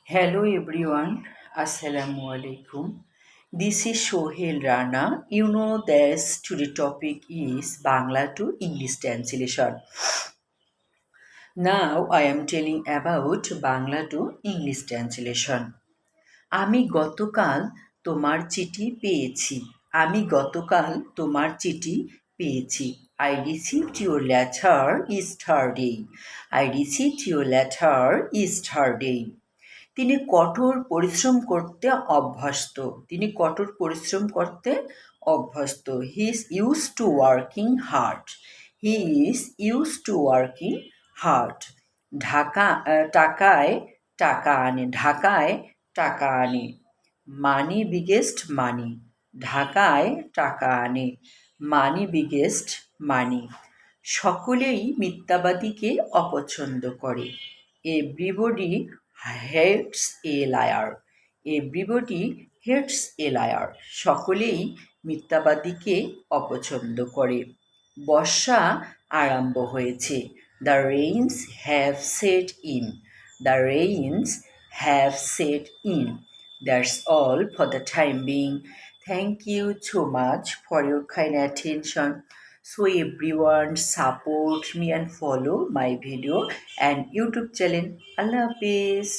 Hello everyone, Assalamu alaikum. This is Shohel Rana. You know this today topic is Bangla to English translation. Now I am telling about Bangla to English translation. আমি গতকাল তোমার চিঠি পেয়েছি। আমি গতকাল তোমার চিঠি পেয়েছি। I received your letter yesterday. I received your letter yesterday. তিনি কঠোর পরিশ্রম করতে অভ্যস্ত। তিনি কঠোর পরিশ্রম করতে অভ্যস্ত। He is use to working hard. He is use to working hard. টাকায় টাকা আনে। ঢাকায় টাকা আনে। মানি বিগেস্ট মানি। ঢাকায় টাকা আনে। মানি বিগেস্ট মানি। সকলেই মিথ্যাবাদীকে অপছন্দ করে। Everybody hates a liar. Everybody hates a liar. সকলেই মিথ্যাবাদীকে অপছন্দ করে। বর্ষা আরম্ভ হয়েছে। The rains have set in. The rains have set in. That's all for the time being. Thank you so much for your kind attention. So everyone support me and follow my video and YouTube channel. Allah Hafiz.